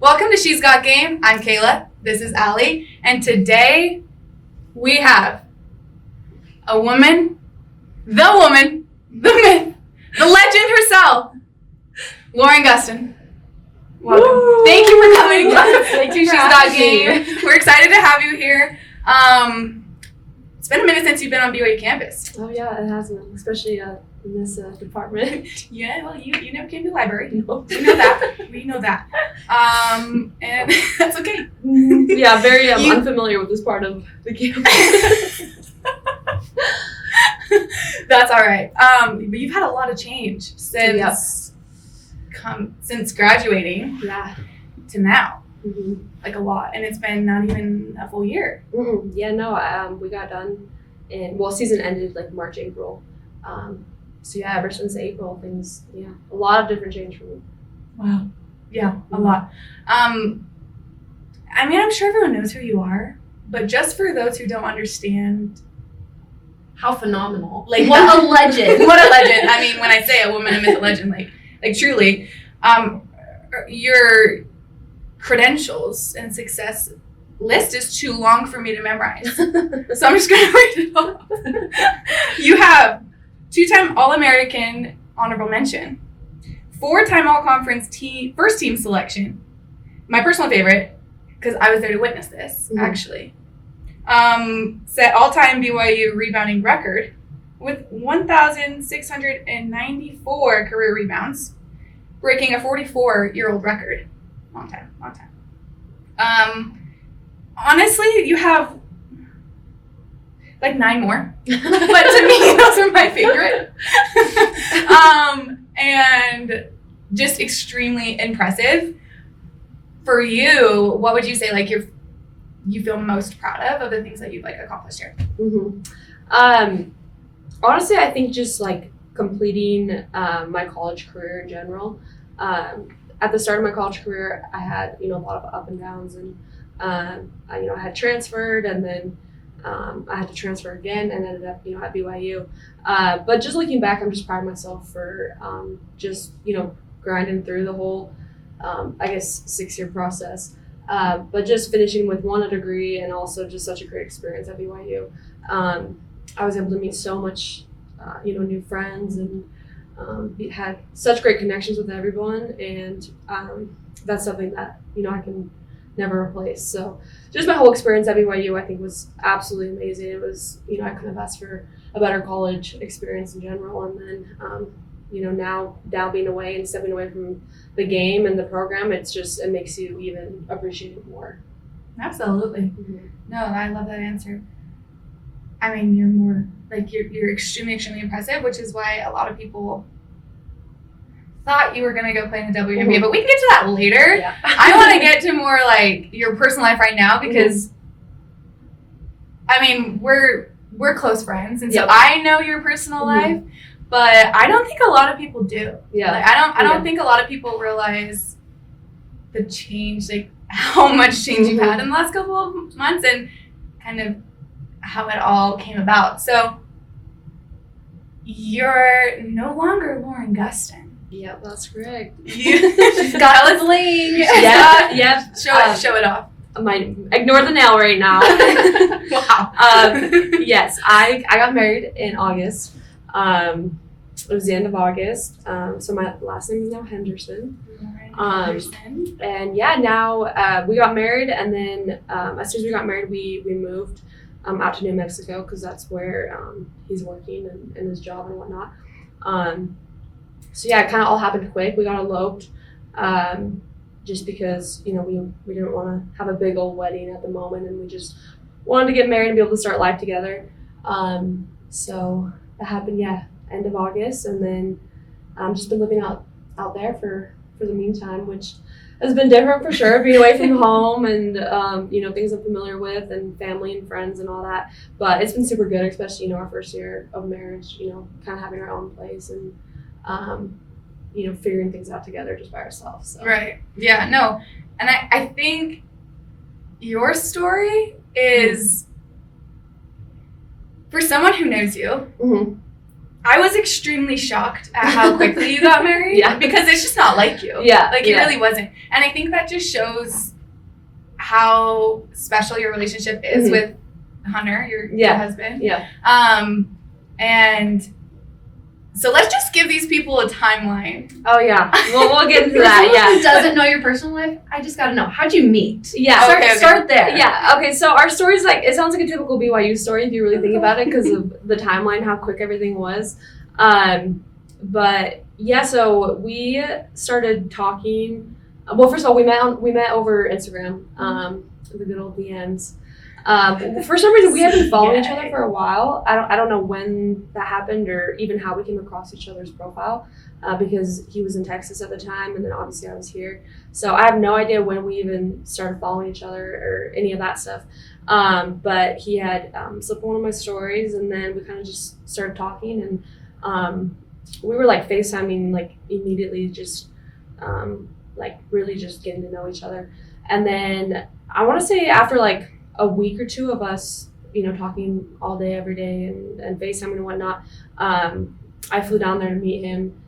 Welcome to She's Got Game. I'm Kaela. This is Ally. And today we have a woman, the myth, the legend herself, Lauren Gustin. Welcome. Woo! Thank you for coming Thank to you She's for Got having Game. me. We're excited to have you here. It's been a minute since you've been on BYU campus. Oh yeah, it has been, especially in this department. Yeah, well, you never came to the library. No. We know that. We know that. And that's okay. Yeah, very You- unfamiliar with this part of the campus. That's all right. But you've had a lot of change since since graduating Yeah. to now, Mm-hmm. like a lot, and it's been not even a full year. Mm-hmm. Yeah, no, we got done season ended like March, April. So yeah, ever since April, things, a lot of different change for me. Wow. Yeah, a lot. I mean, I'm sure everyone knows who you are, but just for those who don't understand, How phenomenal. like What a legend. what a legend. I mean, when I say a woman, a myth, a legend, like truly, your credentials and success list is too long for me to memorize. So I'm just going to read it off. You have 2-time All-American honorable mention, 4-time All-Conference first team selection. My personal favorite, because I was there to witness this, actually. Set all-time BYU rebounding record with 1,694 career rebounds, breaking a 44-year-old record. Long time. Honestly, you have like 9 more, but to me, those are my favorite. And just extremely impressive. For you, what would you say like you feel most proud of the things that you've like accomplished here? Mm-hmm. Honestly, I think just like completing my college career in general. At the start of my college career, I had a lot of up and downs, and I had transferred, and then I had to transfer again, and ended up at BYU. But just looking back, I'm just proud of myself for just grinding through the whole 6-year process. But just finishing with one degree, and also just such a great experience at BYU. I was able to meet so much new friends, and had such great connections with everyone, and that's something that I can never replace. So just my whole experience at BYU, I think, was absolutely amazing. It was I couldn't have asked for a better college experience in general, and then now being away and stepping away from the game and the program, it makes you even appreciate it more. Absolutely. Mm-hmm. No, I love that answer. I mean, you're more like you're extremely impressive, which is why a lot of people thought you were gonna go play in the WNBA, but we can get to that later. Yeah. I want to get to more like your personal life right now, because I mean we're close friends, and so I know your personal life, but I don't think a lot of people do. Yeah. Like, I don't think a lot of people realize the change, like how much change you've had in the last couple of months, and kind of how it all came about. So you're no longer Lauren Gustin. Yeah, that's correct. She's got a bling. Yeah. Show it off. Ignore the nail right now. Wow. Yes, I got married in August. It was the end of August. So my last name is now Henderson. And now we got married, and then as soon as we got married, we moved out to New Mexico, because that's where he's working and his job and whatnot. So yeah, it kind of all happened quick. We got eloped just because we didn't want to have a big old wedding at the moment, and we just wanted to get married and be able to start life together. So that happened, end of August, and then just been living out there for the meantime, which has been different for sure, being away from home and things I'm familiar with, and family and friends and all that. But it's been super good, especially our first year of marriage, kind of having our own place, and figuring things out together just by ourselves. So. Right. Yeah, no. And I think your story is, for someone who knows you, I was extremely shocked at how quickly you got married. Yeah. Because it's just not like you. Yeah. Like, it really wasn't. And I think that just shows how special your relationship is with Hunter, your husband. Yeah. And so let's just give these people a timeline. Oh, yeah. We'll get into that. For someone who Yeah. doesn't know your personal life, I just gotta know, how'd you meet? Yeah. Start there. Yeah. Okay. So our story's like, it sounds like a typical BYU story if you really think about it, because of the timeline, how quick everything was. But yeah, so we started talking. Well, first of all, we met over Instagram, the good old DMs. For some reason, we had been following each other for a while. I don't know when that happened or even how we came across each other's profile, because he was in Texas at the time, and then obviously I was here. So I have no idea when we even started following each other or any of that stuff. But he had slipped one of my stories, and then we kind of just started talking, and we were like FaceTiming like immediately, just like really just getting to know each other. And then I want to say after like a week or two of us, talking all day, every day, and FaceTiming and whatnot, I flew down there to meet him,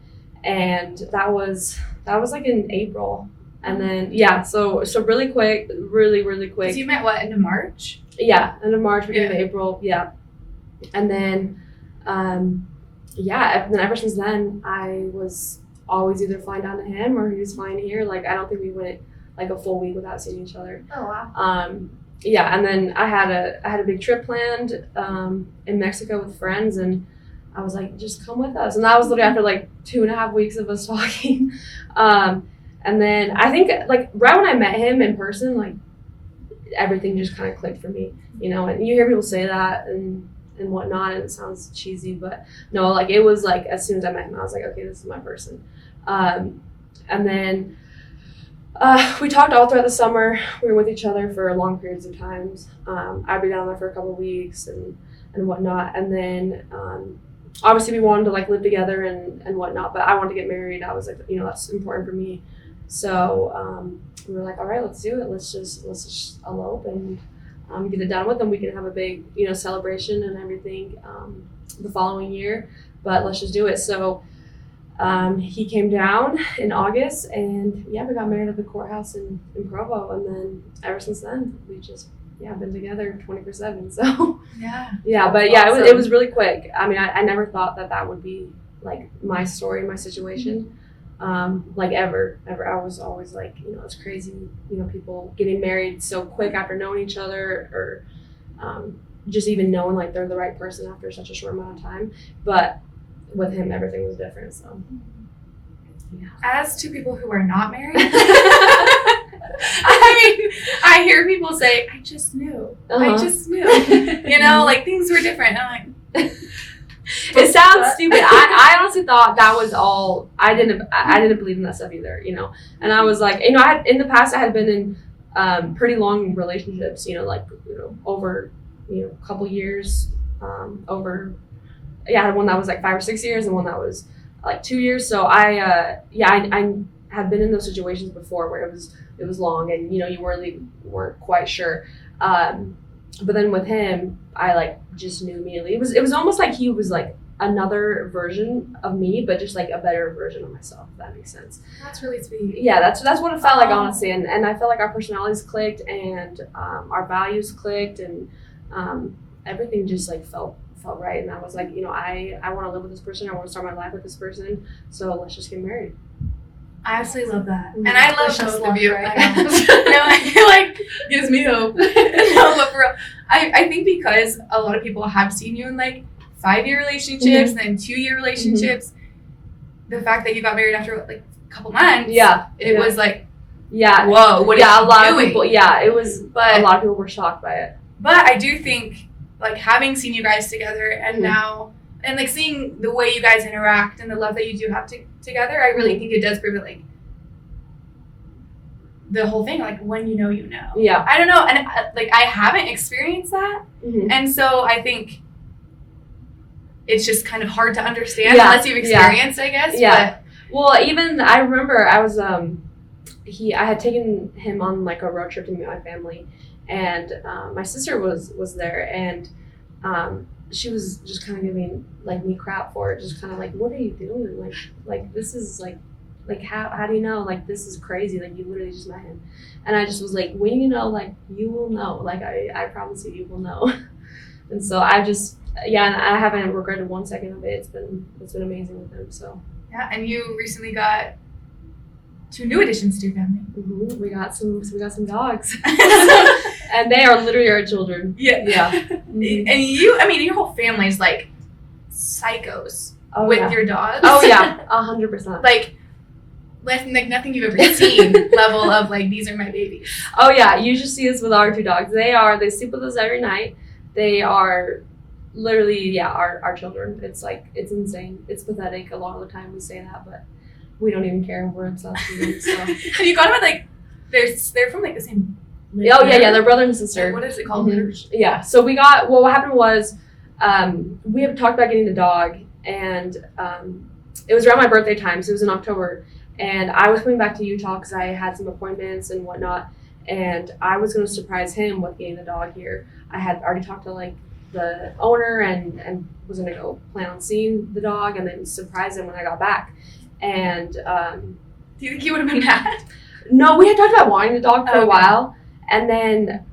and that was like in April. And then so really quick, really quick. Because you met end of March? Yeah, end of March, beginning of April. Yeah, and then and then ever since then, I was always either flying down to him or he was flying here. Like, I don't think we went like a full week without seeing each other. Oh, wow. Yeah, and then I had a big trip planned in Mexico with friends, and I was like, just come with us. And that was literally after like 2.5 weeks of us talking. And then I think like right when I met him in person, like everything just kind of clicked for me, and you hear people say that and whatnot, and it sounds cheesy, but no, like it was like as soon as I met him, I was like, okay, this is my person. And then we talked all throughout the summer. We were with each other for long periods of times. I'd be down there for a couple of weeks and whatnot. And then obviously we wanted to like live together and whatnot, but I wanted to get married. I was like, that's important for me. So we were like, all right, let's do it. Let's just elope and get it done with, and we can have a big, celebration and everything the following year. But let's just do it. So he came down in August, and we got married at the courthouse in Provo, and then ever since then we just been together 24/7. So but awesome. It was really quick. I mean, I never thought that would be like my story, my situation, like ever. I was always like, it's crazy, people getting married so quick after knowing each other, or just even knowing like they're the right person after such a short amount of time. But with him, everything was different. So, As two people who are not married, I mean, I hear people say, "I just knew. I just knew." Like things were different. I'm like, it sounds stupid. I honestly thought that was all. I didn't believe in that stuff either. And I was like, I had in the past I had been in pretty long relationships. Over a couple years, over. I had one that was like 5 or 6 years and one that was like 2 years. So I have been in those situations before where it was long, and you really weren't quite sure. But then with him, I like just knew immediately. It was almost like he was like another version of me, but just like a better version of myself, if that makes sense. That's really sweet. Yeah, that's what it felt like, honestly. And I felt like our personalities clicked, and our values clicked, and everything just like felt right. And I was like, I want to live with this person. I want to start my life with this person. So let's just get married. I absolutely love that. Mm-hmm. And I love both of you. Right? It like gives me hope. No, but for real, I think because a lot of people have seen you in like 5-year relationships and then 2-year relationships, the fact that you got married after like a couple months, it was like, whoa, what are you a lot doing? Of people, it was, but a lot of people were shocked by it. But I do think like having seen you guys together and now, and like seeing the way you guys interact and the love that you do have together, I really think it does prove it, like the whole thing, like when you know. Yeah. I don't know, and like I haven't experienced that, and so I think it's just kind of hard to understand unless you've experienced, I guess. Yeah. But, well, even I remember I was I had taken him on like a road trip to meet my family, and my sister was there, and she was just kind of giving like me crap for it, just kind of like, what are you doing? Like this is like how do you know? Like this is crazy. Like you literally just met him, and I just was like, when you know, like you will know. Like I promise you will know. And so I just and I haven't regretted 1 second of it. It's been amazing with him. So Yeah, and you recently got 2 new additions to your family. we got some dogs, and they are literally our children. Yeah. Mhm. And your whole family is like psychos Oh, with yeah. your dogs. Oh yeah, 100%. Like nothing you've ever seen level of like, these are my babies. Oh yeah, you should see us with our 2 dogs. They sleep with us every night. They are literally our children. It's like, it's insane. It's pathetic. A lot of the time we say that, but we don't even care. We're obsessed with them. So. Have you got them at like they're from like the same Oh yeah, they're brother and sister. What is it called? Mhm. Yeah. So we got, well, what happened was we had talked about getting a dog, and it was around my birthday time, so it was in October, and I was coming back to Utah because I had some appointments and whatnot, and I was going to surprise him with getting a dog here. I had already talked to like the owner and was going to go plan on seeing the dog and then surprise him when I got back. And Do you think he would have been mad? no, we had talked about wanting a dog for a Okay. while. And then,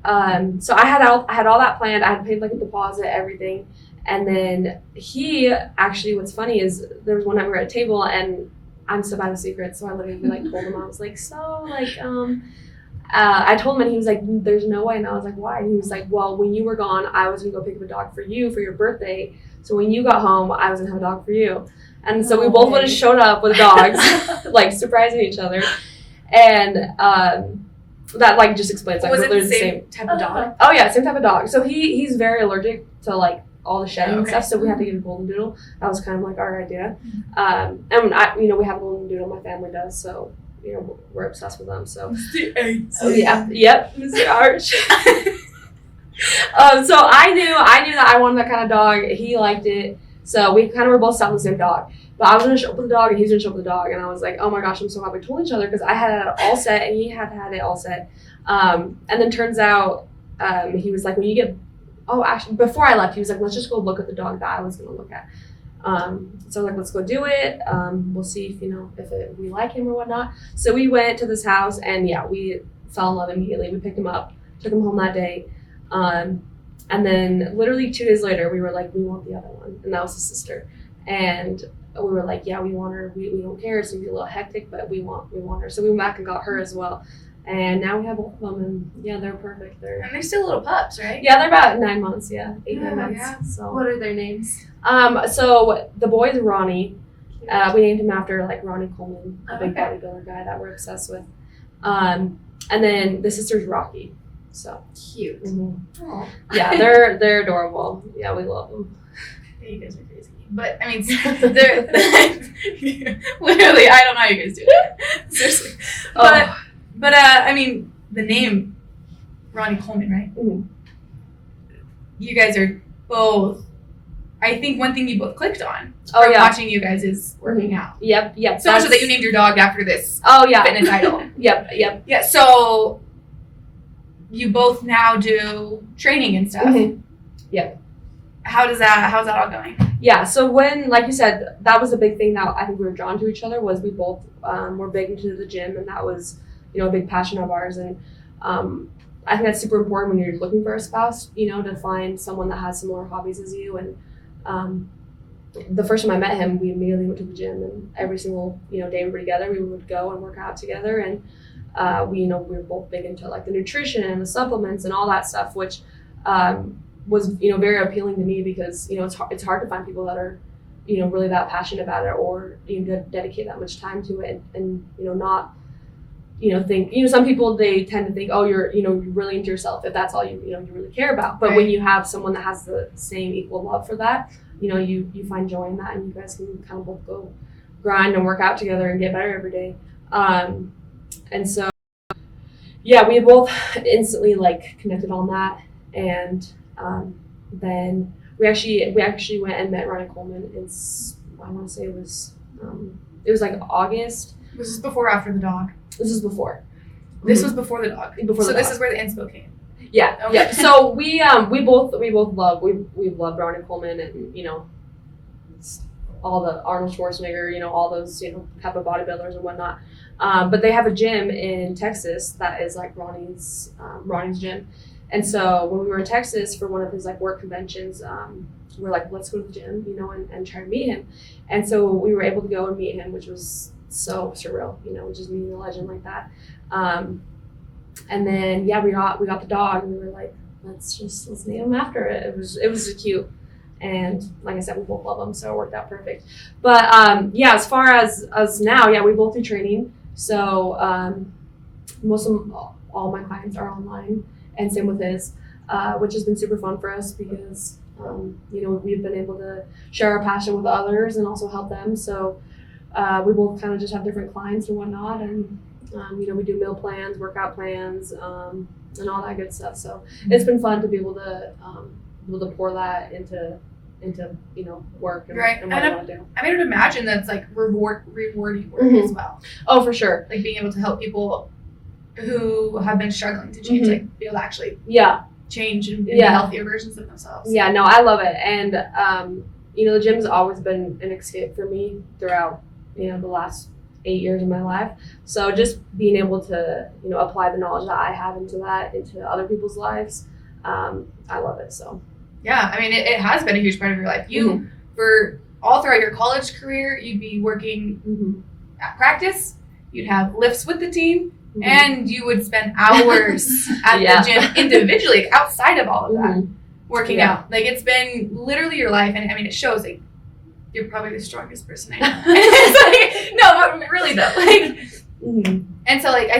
so I had all that planned. I had paid like a deposit, everything. And then he actually, what's funny is there was one night we were at a table, and I'm so bad with secrets. So I literally like told him, I was like, so like, I told him, and he was like, there's no way. And I was like, why? And he was like, well, when you were gone, I was gonna go pick up a dog for you for your birthday. So when you got home, I was gonna have a dog for you. And so we both would have showed up with dogs, like surprising each other. And that like just explains like Was it they're the same type of dog? Oh yeah, same type of dog. So he's very allergic to like all the shedding and Okay. stuff. So we had to get a golden doodle. That was kind of like our idea. And we have a golden doodle. My family does. So we're obsessed with them. So oh yeah, yep, Mr. Arch. So I knew that I wanted that kind of dog. He liked it. So we kind of were both selling the same dog. But I was going to show up with the dog, and he was going to show up with the dog. And I was like, oh my gosh, I'm so happy we told each other, because I had it all set and he had it all set. And then turns out he was like, when you get, actually, before I left, he was like, let's just go look at the dog that I was going to look at. So I was like, let's go do it. We'll see if we like him or whatnot. So we went to this house, and yeah, we fell in love immediately. We picked him up, took him home that day. And then literally 2 days later, we were like, we want the other one. And that was his sister. And we were like, yeah, we want her. We don't care. It's gonna be a little hectic, but we want her. So we went back and got her as well. And now we have both of them, and yeah, they're perfect. And they're still little pups, right? Yeah, they're about 9 months. Yeah, 9 months. Yeah. So What are their names? so the boy is Ronnie. We named him after like Ronnie Coleman, a big Okay. bodybuilder guy that we're obsessed with. And then the sister's Rocky. So Cute. Oh. yeah, they're adorable. Yeah, we love them. You guys are crazy. But I mean, they're literally, I don't know how you guys do it. Seriously. But I mean, the name Ronnie Coleman, right? Mhm. You guys are both. I think one thing you both clicked on Oh from yeah. watching you guys is working out. Yep. So much so that you named your dog after this Oh yeah. fitness idol. Yep. Yeah. So you both now do training and stuff. Mhm. Yep. How's that all going? Yeah, so when, like you said, that was a big thing that I think we were drawn to each other, was we both were big into the gym, and that was, a big passion of ours. And I think that's super important when you're looking for a spouse, to find someone that has similar hobbies as you. And the first time I met him, we immediately went to the gym, and every single, day we were together, we would go and work out together. And we were both big into like the nutrition and the supplements and all that stuff, which was very appealing to me, because it's hard to find people that are really that passionate about it, or dedicate that much time to it, and not think some people, they tend to think, oh, you're you're really into yourself if that's all you really care about. But when you have someone that has the same equal love for that, you find joy in that, and you guys can kind of both go grind and work out together and get better every day. And so yeah, we both instantly like connected on that. And then we actually went and met Ronnie Coleman in, I want to say it was like August. Was this before or after the dog? This is before. This was before the dog. Before so the this dog. is where the inspo came. Yeah, Okay. yeah. So we both love we've loved Ronnie Coleman and all the Arnold Schwarzenegger, all those type of bodybuilders and whatnot. But they have a gym in Texas that is like Ronnie's gym. And so when we were in Texas for one of his like work conventions, we're like, let's go to the gym, and try to meet him. And so we were able to go and meet him, which was so surreal, just meeting a legend like that. And then we got the dog and we were like, let's name him after it. It was cute. And like I said, we both love him, so it worked out perfect. But as far as us now, we both do training. So most of all my clients are online, and same with his, which has been super fun for us because we've been able to share our passion with others and also help them. So we both kind of just have different clients and whatnot, and we do meal plans, workout plans, and all that good stuff. So it's been fun to be able to pour that into work and, Right. and what I want to do. I mean, I would imagine that's like rewarding work Mhm. as well. Oh, for sure. Like being able to help people who have been struggling to change, Mhm. like be able to actually Yeah. change and be Yeah. healthier versions of themselves. Yeah, no, I love it. And, the gym's always been an escape for me throughout, the last 8 years of my life. So just being able to, apply the knowledge that I have into other people's lives, I love it. So. Yeah, I mean, it has been a huge part of your life. You, for all throughout your college career, you'd be working at practice, you'd have lifts with the team, and you would spend hours at the gym individually, like, outside of all of that, working out. Like, it's been literally your life, and I mean, it shows, like, you're probably the strongest person I know. It's like, no, but really though, like, and so, like,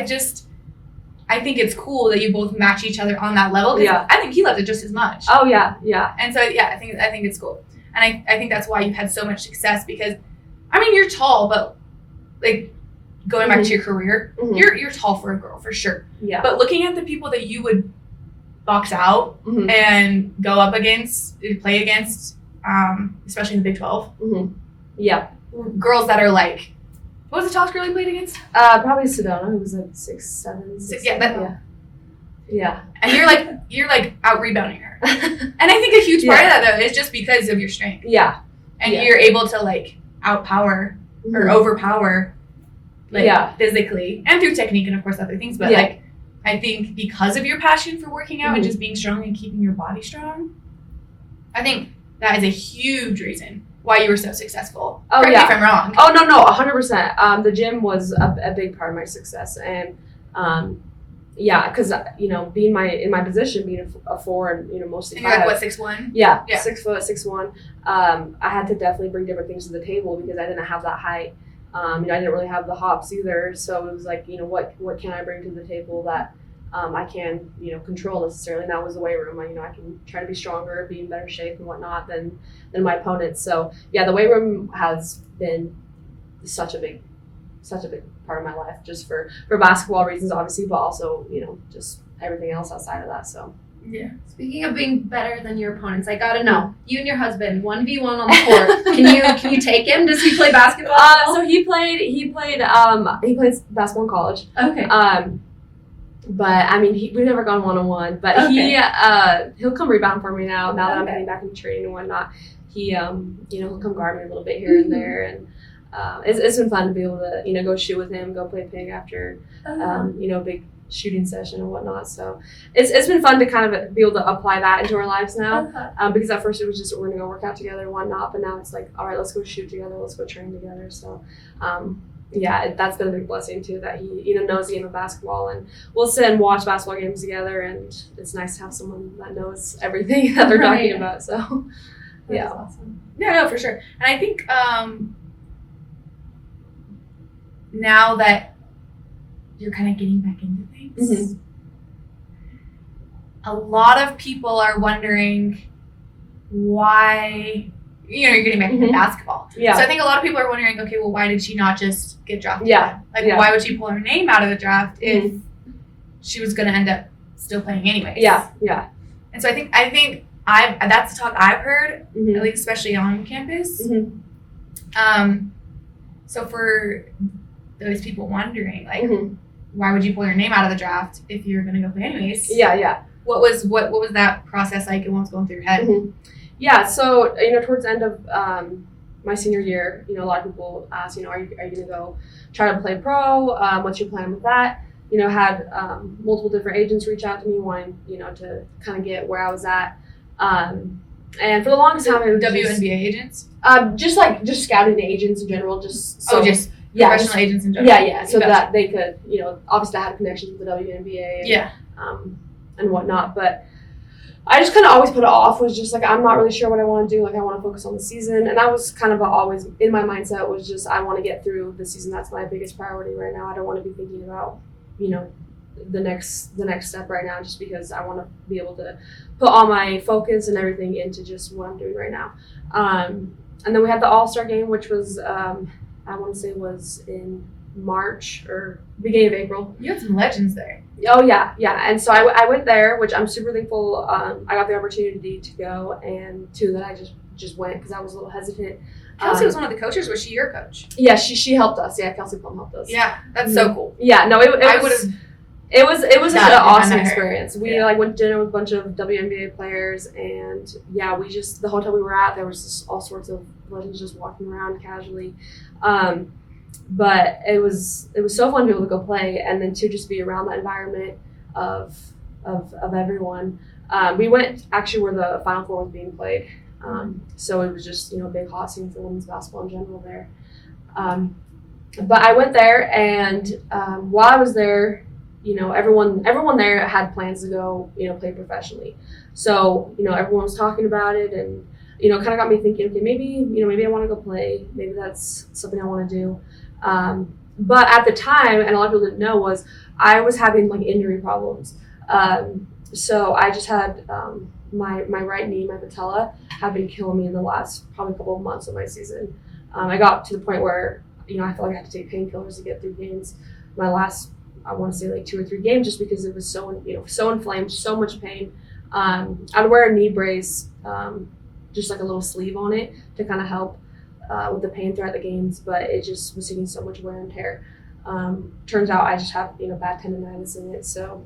I think it's cool that you both match each other on that level. Yeah. I think he loved it just as much. Oh yeah, yeah. And so I think it's cool. And I think that's why you've had so much success because, I mean, you're tall, but like going back to your career, you're tall for a girl for sure. Yeah. But looking at the people that you would box out and go up against, play against, especially in the Big 12. Yeah. Girls that are like, what was the tallest girl you played against? Probably Sedona, who was like 6'7". Yeah. And you're like out rebounding her. And I think a huge part of that though is just because of your strength. Yeah. And you're able to like outpower or overpower physically and through technique and of course other things. But like I think because of your passion for working out and just being strong and keeping your body strong, I think that is a huge reason why you were so successful. Oh, Correct me if I'm wrong. Oh, no, 100%. The gym was a big part of my success. And, because, being in my position, being a 4 and, mostly and you're 5. like, what, 6'1"? Yeah, 6 foot, 6'1". I had to definitely bring different things to the table because I didn't have that height. I didn't really have the hops either. So it was like, what can I bring to the table that I can, control necessarily. And that was the weight room. I can try to be stronger, be in better shape and whatnot than my opponents. So yeah, the weight room has been such a big part of my life, just for basketball reasons, obviously, but also, just everything else outside of that. So yeah. Speaking of being better than your opponents, I gotta know, you and your husband, 1v1 on the court. Can you take him? Does he play basketball? So he plays basketball in college. Okay. But I mean, we've never gone 1-on-1. But he'll come rebound for me now that I'm getting back into training and whatnot. He'll come guard me a little bit here and there, and it's been fun to be able to go shoot with him, go play pig after a big shooting session and whatnot. So it's been fun to kind of be able to apply that into our lives now. Because at first it was just we're gonna go work out together and whatnot, but now it's like, all right, let's go shoot together, let's go train together. So that's been a big blessing too, that he knows the game of basketball, and we'll sit and watch basketball games together, and it's nice to have someone that knows everything that they're talking about. So That's awesome. Yeah, no, for sure. And I think now that you're kind of getting back into things, a lot of people are wondering why you're getting back into basketball. Yeah. So I think a lot of people are wondering, okay, well, why did she not just get drafted? Yeah. Why would she pull her name out of the draft if she was going to end up still playing anyways? Yeah. Yeah. And so I think that's the talk I've heard, at least especially on campus. So for those people wondering, like, why would you pull your name out of the draft if you're going to go play anyways? Yeah. What was that process like, and what was going through your head? Mhm. Yeah, so towards the end of my senior year, a lot of people ask, are you going to go try to play pro? What's your plan with that? Had multiple different agents reach out to me wanting, to kind of get where I was at. And for the longest time, it was WNBA agents? Just scouting agents in general, just professional agents in general. Yeah, so that they could, obviously I had connections with the WNBA and whatnot, but I just kind of always put it off, was just like, I'm not really sure what I want to do. Like, I want to focus on the season. And that was kind of always in my mindset, was just, I want to get through the season. That's my biggest priority right now. I don't want to be thinking about, the next step right now, just because I want to be able to put all my focus and everything into just what I'm doing right now. And then we had the All-Star game, which was, I want to say was in March or beginning of April. You had some legends there. Oh, yeah. And so I went there, which I'm super thankful. I got the opportunity to go, and two, that I just went because I was a little hesitant. Kelsey was one of the coaches. Was she your coach? Yeah, she helped us. Yeah, Kelsey Plum helped us. Yeah, that's so cool. Yeah, no, it was an awesome experience. We went to dinner with a bunch of WNBA players, and yeah, the hotel we were at, there was just all sorts of legends just walking around casually. But it was so fun to be able to go play, and then to just be around that environment of everyone. We went actually where the Final Four was being played, so it was just a big hot scene for women's basketball in general there. But I went there, and while I was there, everyone there had plans to go play professionally. So everyone was talking about it, and kind of got me thinking, okay, maybe I want to go play. Maybe that's something I want to do. But at the time, and a lot of people didn't know, was I was having like injury problems. So I just had my right knee, my patella, had been killing me in the last probably couple of months of my season. I got to the point where I felt like I had to take painkillers to get through games. My last, I want to say, like 2 or 3 games, just because it was so inflamed, so much pain. I'd wear a knee brace, just like a little sleeve on it to kind of help with the pain throughout the games, but it just was taking so much wear and tear. Turns out I just have bad tendonitis in it, so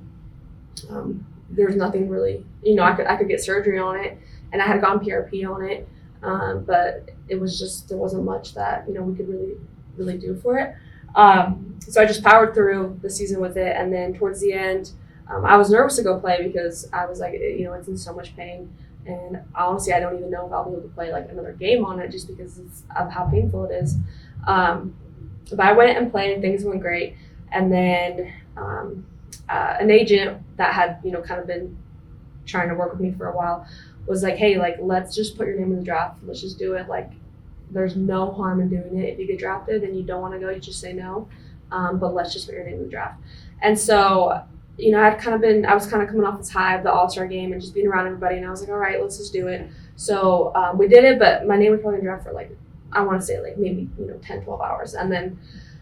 there's nothing really, I could get surgery on it, and I had gone PRP on it, but it was just, there wasn't much that we could really do for it. So I just powered through the season with it, and then towards the end, I was nervous to go play because I was like, it's in so much pain. And honestly, I don't even know if I'll be able to play like another game on it, just because of how painful it is. But I went and played, and things went great. And then an agent that had kind of been trying to work with me for a while was like, hey, like, let's just put your name in the draft. Let's just do it. Like, there's no harm in doing it. If you get drafted and you don't want to go, you just say no. But let's just put your name in the draft. And so I was kind of coming off this high of the All-Star game and just being around everybody, and I was like, all right, let's just do it. So we did it, but my name was probably in the draft for like, I want to say like maybe 10, 12 hours. And then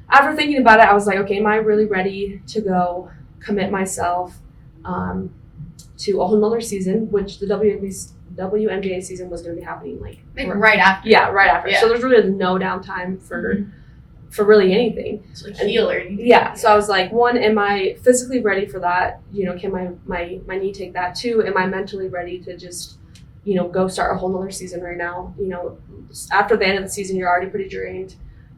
after thinking about it, I was like, okay, am I really ready to go commit myself to a whole nother season, which the WNBA season was going to be happening like right after. Yeah, right after. Yeah. So there's really no downtime for really anything. It's like healer. Yeah. So I was like, 1, am I physically ready for that? Can my knee take that? 2, am I mentally ready to just, go start a whole nother season right now? After the end of the season, you're already pretty drained.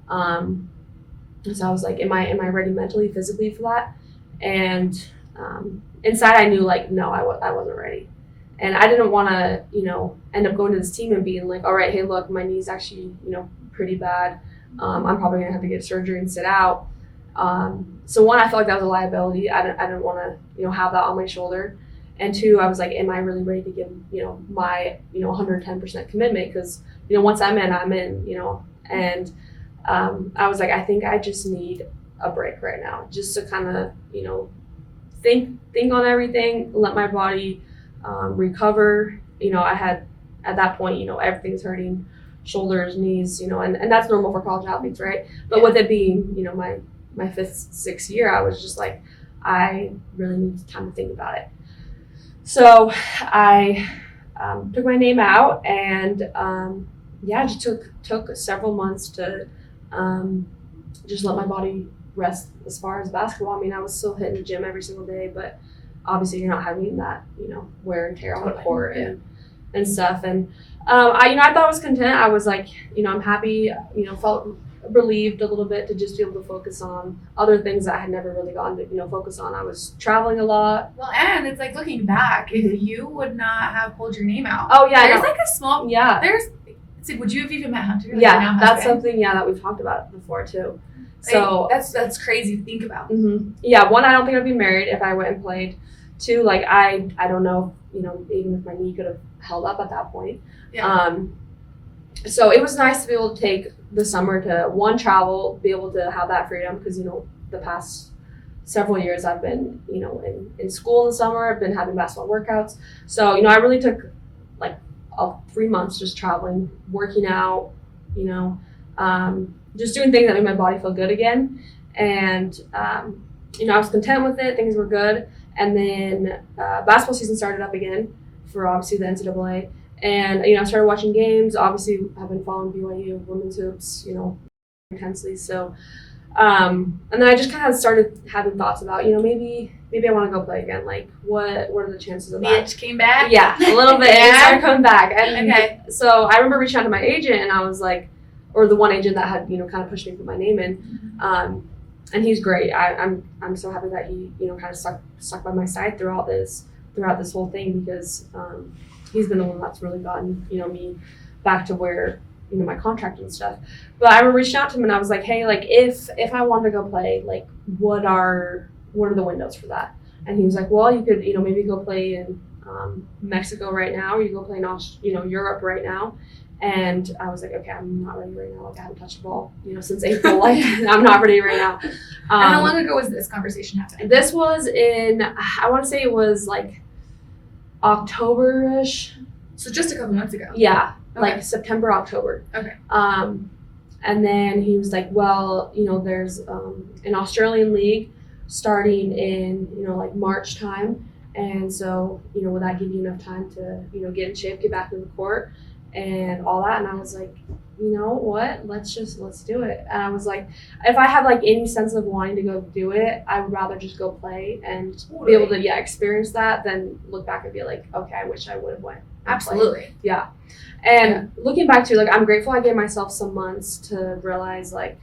So I was like, am I ready mentally, physically for that? And inside I knew like, no, I wasn't ready. And I didn't want to, end up going to this team and being like, all right, hey, look, my knee's actually, pretty bad. I'm probably gonna have to get surgery and sit out. So 1, I felt like that was a liability. I didn't want to, have that on my shoulder. And 2, I was like, am I really ready to give, my, 110% commitment? Because, once I'm in, And I was like, I think I just need a break right now, just to kind of, think on everything, let my body recover. I had at that point, everything's hurting. Shoulders, knees, and that's normal for college athletes, right? But with it being, my 5th, 6th year, I was just like, I really need time to think about it. So I took my name out, and it just took several months to just let my body rest as far as basketball. I mean, I was still hitting the gym every single day, but obviously you're not having that, wear and tear on the court and stuff. And I thought I was content. I was like, I'm happy, felt relieved a little bit to just be able to focus on other things that I had never really gotten to, focus on. I was traveling a lot. Well, and it's like looking back, if you would not have pulled your name out. Oh, yeah. There's like a small, would you have even met Hunter? Like Yeah, that's something, that we've talked about before too. So that's crazy to think about. Yeah, one, I don't think I'd be married if I went and played. Two, like I don't know, even if my knee could have held up at that point. Yeah. So it was nice to be able to take the summer to travel, be able to have that freedom because the past several years I've been in school in the summer. I've been having basketball workouts. So I really took like 3 months just traveling, working out, just doing things that made my body feel good again. And I was content with it. Things were good. And then basketball season started up again for obviously the NCAA. And, I started watching games. Obviously, I've been following BYU women's hoops, intensely. So, and then I just kind of started having thoughts about, maybe I want to go play again. Like, what are the chances of that? The itch came back? Yeah, a little bit. Yeah. It started coming back. And okay. So I remember reaching out to my agent, and I was like, or the one agent that had, kind of pushed me to put my name in. And he's great. I'm so happy that he, kind of stuck by my side throughout this whole thing because he's been the one that's really gotten, me back to where, my contract and stuff. But I remember reaching out to him and I was like, hey, like if I wanted to go play, like what are the windows for that? And he was like, well, you could, maybe go play in Mexico right now, or you go play in Europe right now. And I was like, okay, I'm not ready right now. Like I haven't touched the ball, since April. Like I'm not ready right now. And how long ago was this conversation happening? This was in, I want to say it was like October-ish. So just a couple months ago. Yeah, Okay. like September, October. Okay. And then he was like, well, there's an Australian league starting in, like March time. And so, will that give you enough time to, get in shape, get back to the court and all that? And I was like, you know what, let's do it. And I was like, if I have like any sense of wanting to go do it, I would rather just go play and be able to experience that than look back and be like, okay, I wish I would have went. Absolutely. Yeah. And looking back to, like, I'm grateful I gave myself some months to realize, like,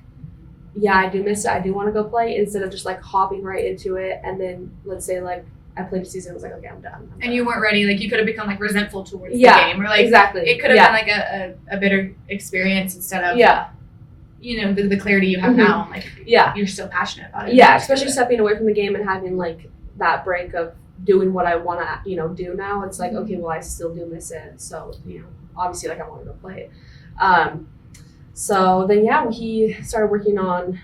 yeah, I do miss it. I do want to go play instead of just like hopping right into it. And then let's say like I played a season, I was like, okay, I'm done. And you weren't ready. Like you could have become like resentful towards the Yeah, game, or like exactly. it could have been like a bitter experience instead of the clarity you have now. And like you're still passionate about it. Yeah, especially stepping away from the game and having like that break of doing what I want to do now. It's like, okay, well, I still do miss it. So obviously, like I want to go play it. So then he started working on.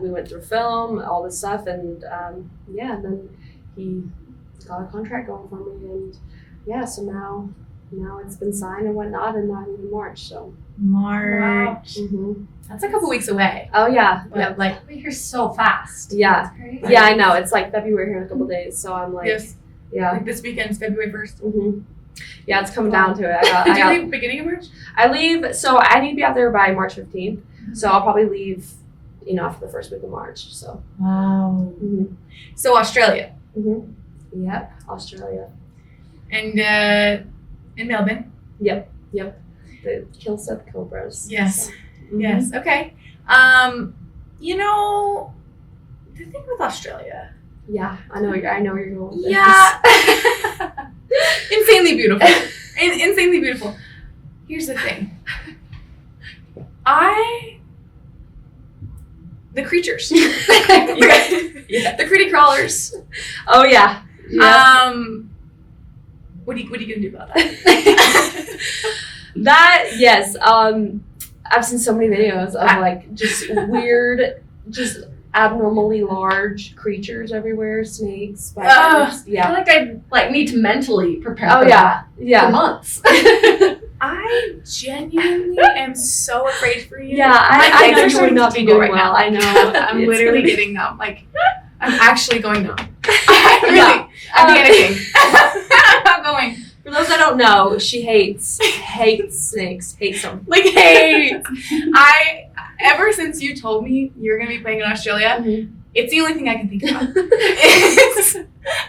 We went through film, all this stuff, and and then he got a contract going for me, and so now it's been signed and whatnot, and not even March. So March. Wow. That's a couple weeks away. Oh yeah, But like We're here so fast. Yeah. That's crazy. yeah, I know. It's like February here in a couple days, so I'm like, yes, like this weekend's February 1st. Yeah, it's coming down to it. Did you leave beginning of March? I leave, so I need to be out there by March 15th. So I'll probably leave, after the first week of March. So. Wow. So Australia. Yep, Australia. And in Melbourne. Yep. The Kilseth Cobras. Yes. So. Yes. Okay. The thing with Australia. Yeah, I know where you're going with this. Yeah. Insanely beautiful. Insanely beautiful. Here's the thing. The creatures. The critter crawlers. Oh yeah. What are you gonna do about that? Yes. I've seen so many videos of like just weird, just abnormally large creatures everywhere, snakes, spiders. I feel like I need to mentally prepare for that for months. I genuinely am so afraid for you. Yeah, My I legs know are you starting would not to be tingle doing right well. now. I know. I'm It's literally gonna- getting numb. Like, I'm actually going numb. I'm panicking. I'm going. For those that don't know, she hates snakes, hates them. Like, hey, ever since you told me you're gonna be playing in Australia, It's the only thing I can think about.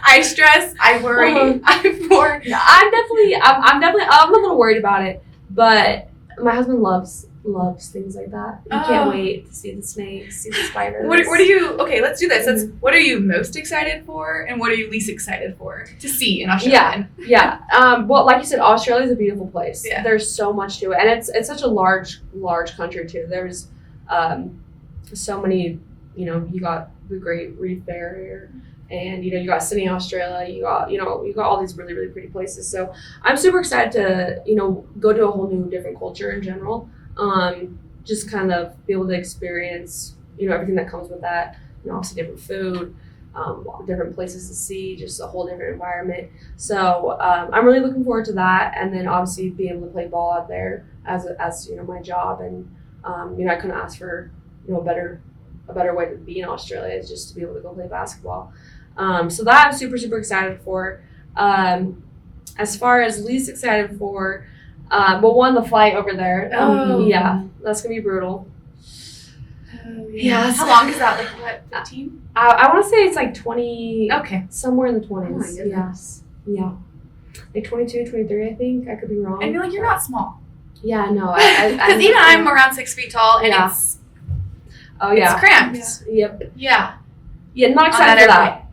I stress, I worry, I'm bored. I'm a little worried about it, but my husband loves things like that. He can't wait to see the snakes, see the spiders. What are you, okay, let's do this. What are you most excited for, and what are you least excited for to see in Australia? Yeah. Well, like you said, Australia is a beautiful place. Yeah. There's so much to it, and it's such a large country too. There's so many, you got the Great Reef Barrier, and you got Sydney, Australia. You got all these really, really pretty places. So I'm super excited to go to a whole new different culture in general. Just kind of be able to experience everything that comes with that. Obviously different food, different places to see, just a whole different environment. So I'm really looking forward to that, and then obviously being able to play ball out there as my job, and I couldn't ask for a better way to be in Australia, is just to be able to go play basketball. So that I'm super, super excited for. As far as least excited for, the flight over there. Yeah, that's gonna be brutal. Yeah. How long is that? Like what? 15? I want to say it's like 20. Okay. Somewhere in the 20s. Oh my goodness. Yeah. Like 22, 23, I think. I could be wrong. And you're not small. Yeah, no. Because even I'm around 6 feet tall, and it's cramped. Yep. Yeah. Yeah, not excited for that.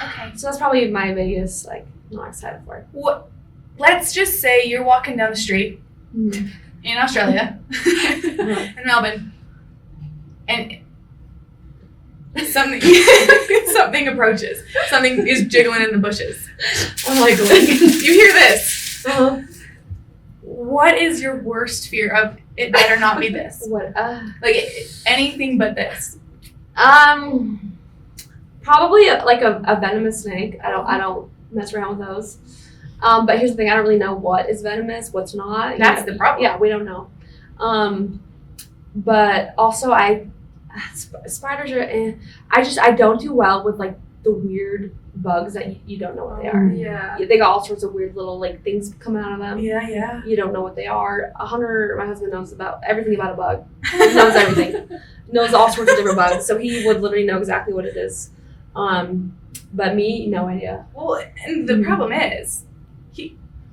Okay. So that's probably my biggest, not excited for. What? Let's just say you're walking down the street in Australia, in Melbourne, and something approaches. Something is jiggling in the bushes. Jiggling. You hear this? Uh-huh. What is your worst fear of it better not be this? What? Anything but this. Probably a venomous snake. I don't mess around with those. But here's the thing: I don't really know what is venomous, what's not. That's the problem. Yeah, we don't know. But also spiders are. I don't do well with the weird bugs that you don't know what they are. Yeah. They got all sorts of weird little things coming out of them. Yeah. You don't know what they are. Hunter, my husband, knows about everything about a bug. He knows everything. Knows all sorts of different bugs. So he would literally know exactly what it is. But me, no idea. Well, and the problem is,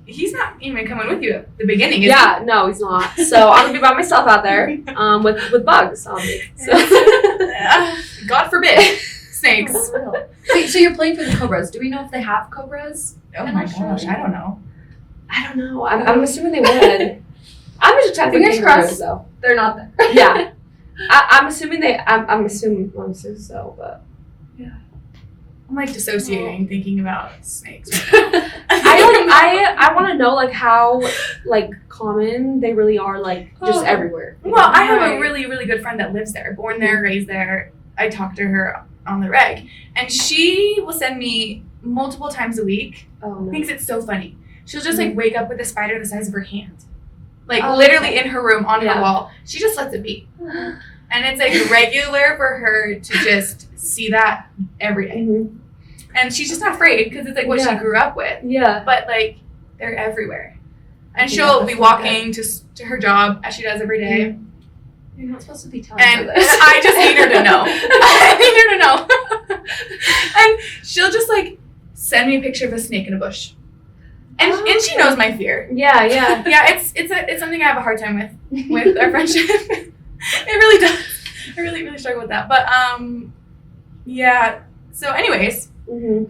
he's not even coming with you at the beginning, is he? No, he's not. So I'm gonna be by myself out there, with bugs on me. So. God forbid, snakes. So you're playing for the Cobras. Do we know if they have Cobras? Oh my gosh, I don't know. I'm assuming they would. I'm just trying to Fingers crossed, though. They're not there. Yeah, I'm assuming they. I'm assuming so, but. I'm dissociating thinking about snakes. I want to know how common they really are just everywhere. Well, I have a really, really good friend that lives there, born there, raised there. I talk to her on the reg, and she will send me multiple times a week. Oh, no. Thinks it's so funny. She'll just wake up with a spider the size of her hand, literally in her room on her wall. She just lets it be, and it's regular for her to just see that every day. Mm-hmm. And she's just not afraid because it's what she grew up with. Yeah. But they're everywhere. And she'll be walking to her job as she does every day. You're not supposed to be telling her And this. I just need her to know. I need her to know. And she'll just send me a picture of a snake in a bush. And she knows my fear. Yeah. Yeah, it's something I have a hard time with our friendship. It really does. I really, really struggle with that. But yeah. So anyways,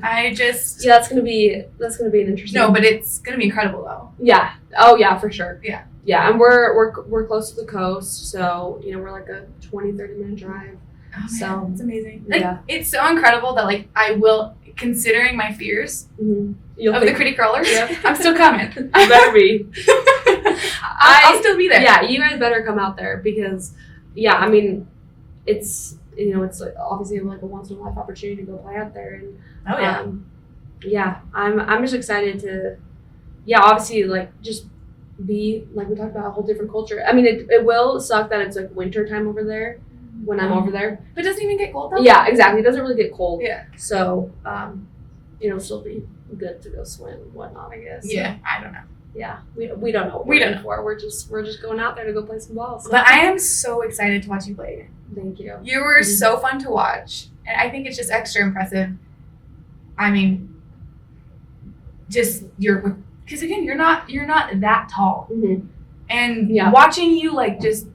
I just that's gonna be an interesting. No, but it's gonna be incredible though. Yeah. Oh yeah, for sure. Yeah. Yeah, and we're close to the coast, so we're a 20-30 minute drive. Oh man, so it's amazing. It's so incredible that I will, considering my fears of the critter crawlers, I'm still coming. You better be. I'll still be there. Yeah, you guys better come out there because it's it's obviously a once in a life opportunity to go play out there, and I'm just excited to obviously just be we talked about a whole different culture. I mean it will suck that it's winter time over there when I'm over there, but it doesn't even get cold though. Yeah, exactly. It doesn't really get cold. Yeah, so still be good to go swim and whatnot, I guess. Yeah, I don't know. Yeah, we don't know what We we're don't in for. We're just going out there to go play some ball. So. But I am so excited to watch you play. Thank you. You were so fun to watch, and I think it's just extra impressive. I mean, just because again, you're not that tall, and watching you like just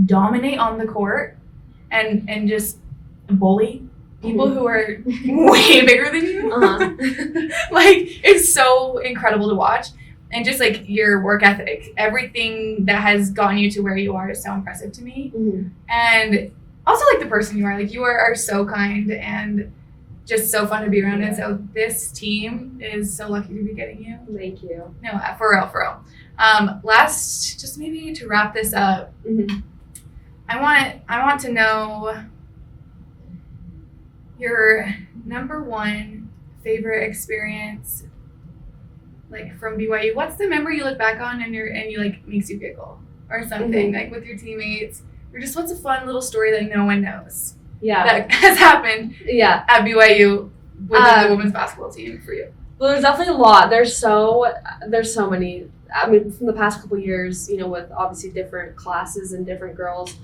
dominate on the court and just bully people who are way bigger than you, like it's so incredible to watch. And just like your work ethic, everything that has gotten you to where you are is so impressive to me. And also like the person you are so kind and just so fun to be around. And so this team is so lucky to be getting you. Thank you. No, for real. Last, just maybe to wrap this up, I want to know your number one favorite experience, like from BYU. What's the memory you look back on and you like makes you giggle or something, like with your teammates, or just what's a fun little story that no one knows that has happened at BYU within the women's basketball team for you? Well, there's definitely a lot. There's so many. I mean, from the past couple years, with obviously different classes and different girls,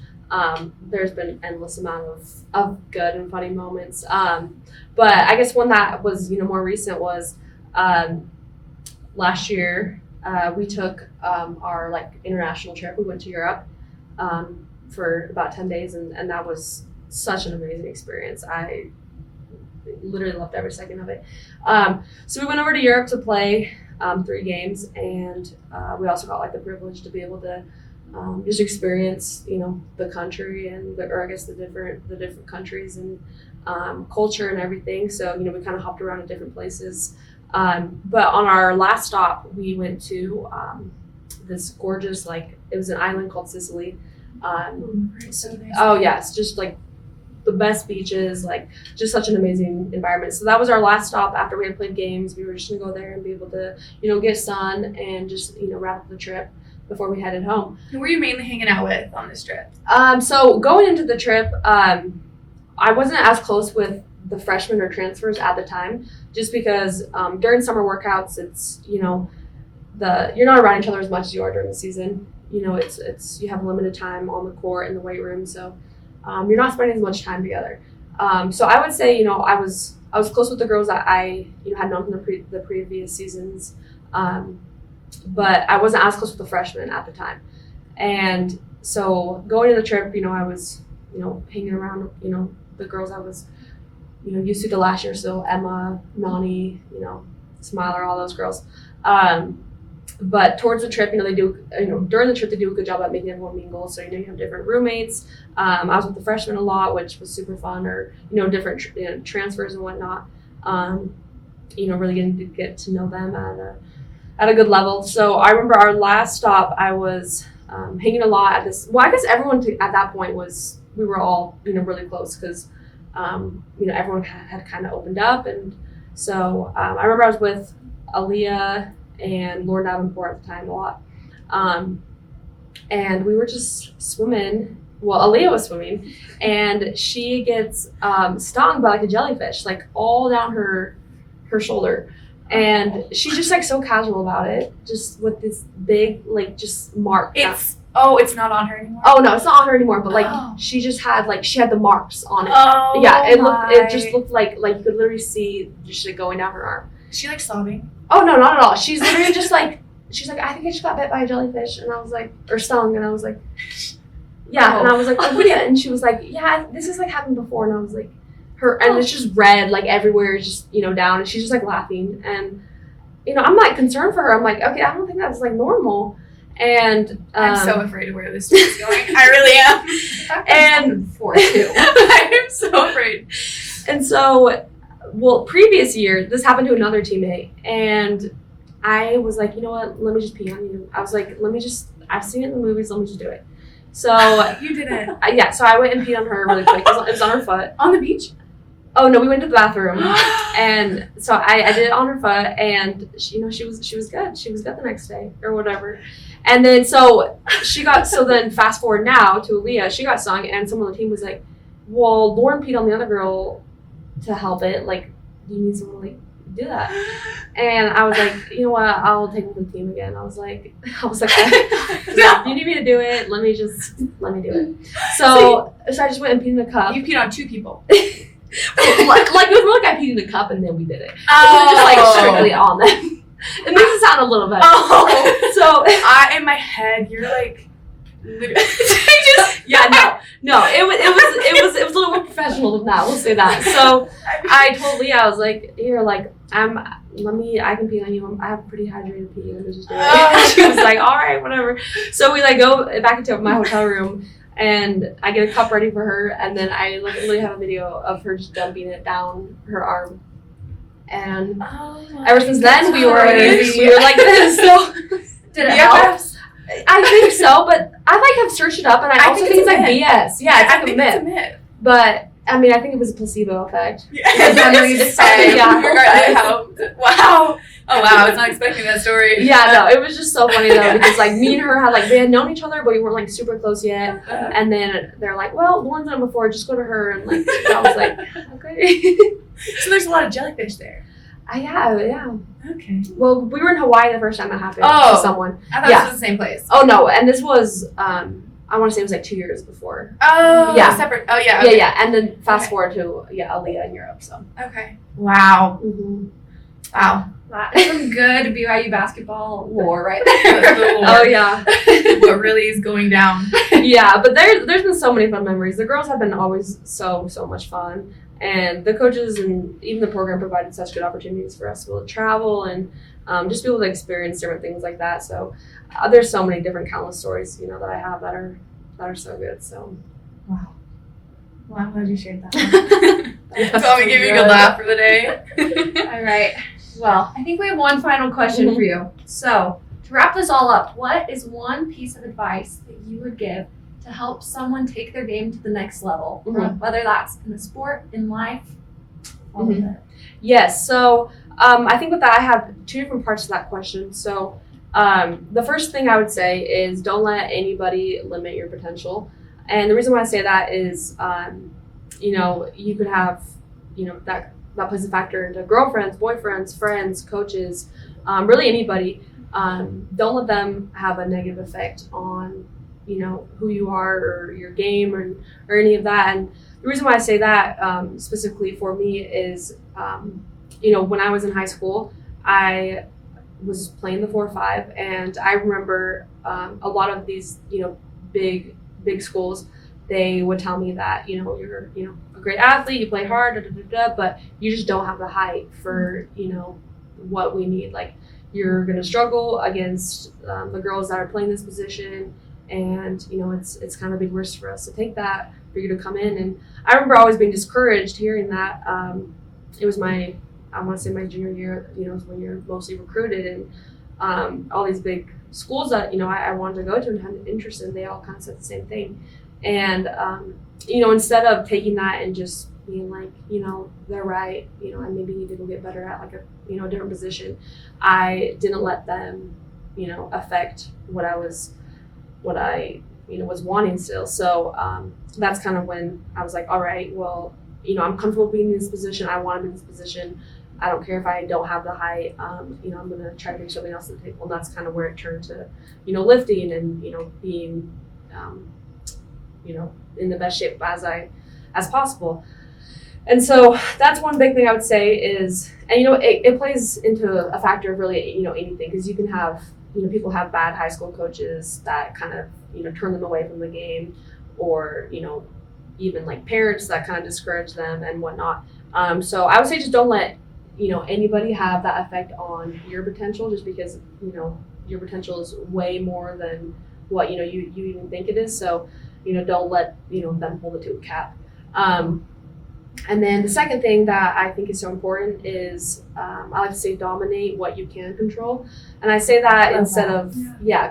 there's been an endless amount of good and funny moments. But I guess one that was more recent was last year. We took our international trip. We went to Europe for about 10 days, and that was such an amazing experience. I literally loved every second of it. So we went over to Europe to play 3 games, and we also got the privilege to be able to just experience the country and the different countries and culture and everything. So we kind of hopped around to different places. But on our last stop, we went to this gorgeous it was an island called Sicily. It's just the best beaches, just such an amazing environment. So that was our last stop after we had played games. We were just gonna go there and be able to get sun and just wrap up the trip before we headed home. Who were you mainly hanging out with on this trip? So going into the trip, I wasn't as close with the freshmen or transfers at the time, just because during summer workouts, it's you're not around each other as much as you are during the season. It's you have limited time on the court in the weight room, so you're not spending as much time together. So I would say I was close with the girls that I had known from the previous seasons. But I wasn't as close with the freshmen at the time. And so going to the trip, I was, hanging around, the girls I was, used to the last year. So Emma, Nani, Smiler, all those girls. But towards the trip, they do, during the trip, they do a good job at making everyone mingle. So, you have different roommates. I was with the freshmen a lot, which was super fun, or, different transfers and whatnot. Really getting to get to know them at a good level. So I remember our last stop, I was hanging a lot at this. Well, I guess everyone at that point we were all really close because everyone had kind of opened up, and so I remember I was with Aaliyah and Lauren Davenport at the time a lot, and we were just swimming. Well, Aaliyah was swimming, and she gets stung by a jellyfish, all down her shoulder. And she's just so casual about it, just with this big just mark. It's not on her anymore. Oh no, it's not on her anymore. But she just had she had the marks on it. Oh yeah, it just looked like you could literally see just going down her arm. Is she sobbing? Oh no, not at all. She's literally just she's I think I just got bit by a jellyfish, and I was or stung, and I was yeah, and I was oh, what? And she was yeah, this has happened before, and I was and it's just red everywhere, just down, and she's just laughing, and I'm concerned for her. I'm okay, I don't think that's normal, and I'm so afraid of where this is going. I really am. And before too. I'm so afraid. And so, previous year this happened to another teammate, and I was you know what? Let me just pee on you. I was I've seen it in the movies. Let me just do it. So you did it. Yeah. So I went and peed on her really quick. It was on her foot. On the beach. Oh no, we went to the bathroom, and so I did it on her foot, and she was good. She was good the next day or whatever, and then so then fast forward now to Aaliyah, she got stung, and someone on the team was well, Lauren peed on the other girl to help it. Do you need someone to do that. And I was like, you know what, I'll take it with the team again. I was like, if you need me to do it, let me do it. So I just went and peed in the cup. You peed on 2 people. like it was more like I peed in the cup and then we did it. Oh. It was just like strictly on them. It makes it sound a little better. Oh. So in my head, you're like, literally, no. It was a little more professional than that. We'll say that. So I told Leah, I was like, here, like I can pee on you. I have pretty hydrated pee. Let me just do it. She was like, all right, whatever. So we like go back into my hotel room. And I get a cup ready for her, and then I like literally have a video of her just dumping it down her arm. And ever since then, we were like this. So did it help? I think so, but I like have searched it up, and I also think it's like BS. Yeah, it's like a myth. But I mean, I think it was a placebo effect. Yeah. Memories stay. Yeah. Regardless of how. Wow. Oh wow, I was not expecting that story. Yeah, no, it was just so funny though, because like me and her they had known each other, but we weren't like super close yet. And then they're like, well, the one's done before, just go to her. And like, I was like, okay. So there's a lot of jellyfish there. Yeah. Okay. Well, we were in Hawaii the first time that happened Oh. to someone. I thought it was the same place. Oh no, and this was I want to say it was like 2 years before. Oh. Yeah. Separate. Oh yeah. Okay. Yeah. And then fast forward to Aaliyah in Europe. So. Okay. Wow. Mm-hmm. Wow. That is some good BYU basketball lore right there. Oh yeah. What really is going down? Yeah, but there's been so many fun memories. The girls have been always so much fun, and the coaches and even the program provided such good opportunities for us to be able to travel and just be able to experience different things like that. So there's so many different countless stories, that I have that are so good. So Wow. Well, I'm glad you shared that. So I'm gonna give you a good laugh for the day. All right. Well, I think we have one final question for you. So, to wrap this all up, what is one piece of advice that you would give to help someone take their game to the next level? Whether that's in the sport, in life, all of it. Yes. So, I think with that, I have 2 different parts to that question. So, the first thing I would say is don't let anybody limit your potential. And the reason why I say that is, you could have, that plays a factor into girlfriends, boyfriends, friends, coaches, really anybody. Don't let them have a negative effect on, who you are or your game or any of that. And the reason why I say that specifically for me is, when I was in high school, I was playing the 4-5, and I remember a lot of these, big schools, they would tell me that, you're, a great athlete, you play hard, but you just don't have the height for, what we need. Like, you're going to struggle against the girls that are playing this position, and, it's kind of a big risk for us to take that, for you to come in. And I remember always being discouraged hearing that. It was my junior year, was when you're mostly recruited, and all these big schools that, I wanted to go to and had an interest in, they all kind of said the same thing. And, instead of taking that and just being like, they're right, I maybe need to go get better at like a different position, I didn't let them, affect what I was wanting still. So that's kind of when I was like, all right, well, I'm comfortable being in this position. I want to be in this position. I don't care if I don't have the height. I'm going to try to bring something else to the table. And that's kind of where it turned to, lifting and, being, in the best shape as possible. And so that's one big thing I would say is, and it plays into a factor of really, anything, because you can have, people have bad high school coaches that kind of, turn them away from the game, or, even like parents that kind of discourage them and whatnot. So I would say just don't let, anybody have that effect on your potential, just because, your potential is way more than what, you even think it is. So, don't let, them hold it to a cap. And then the second thing that I think is so important is, I like to say dominate what you can control. And I say that instead of,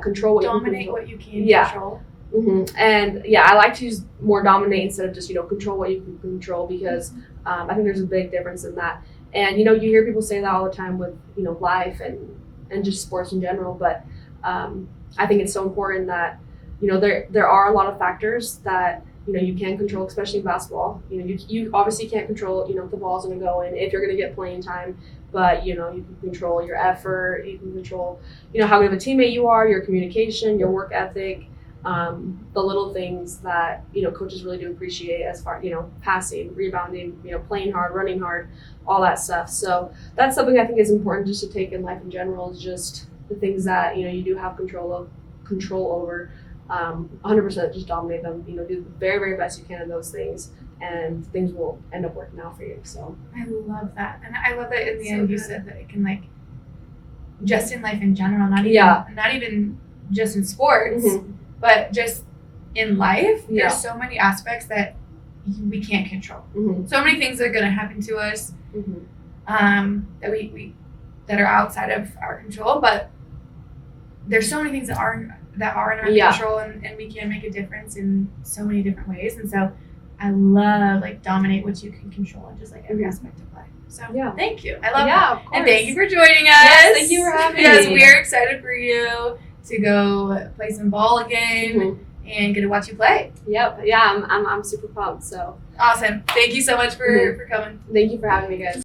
control what you can control. Dominate what you can control. Mm-hmm. And I like to use more dominate instead of just, control what you can control, because I think there's a big difference in that. And, you hear people say that all the time with, life and just sports in general. But I think it's so important that, there are a lot of factors that, you can control, especially in basketball. You obviously can't control, if the ball's going to go in, if you're going to get playing time, but, you can control your effort, you can control, how good of a teammate you are, your communication, your work ethic, the little things that, coaches really do appreciate as far, passing, rebounding, playing hard, running hard, all that stuff. So that's something I think is important just to take in life in general, is just the things that, you do have control over. 100% just dominate them, do the very, very best you can in those things, and things will end up working out for you. So I love that. And I love that in the end you said that it can just in life in general, not even just in sports, but just in life, there's so many aspects that we can't control. So many things that are going to happen to us that we that are outside of our control, but there's so many things that are in our control, and we can make a difference in so many different ways. And so I love dominate what you can control in just every aspect of life. So thank you. I love that. Of course. And thank you for joining us. Yes, thank you for having me. Because we're excited for you to go play some ball again and get to watch you play. Yep. Yeah, I'm super pumped. So awesome. Thank you so much for coming. Thank you for having me, guys.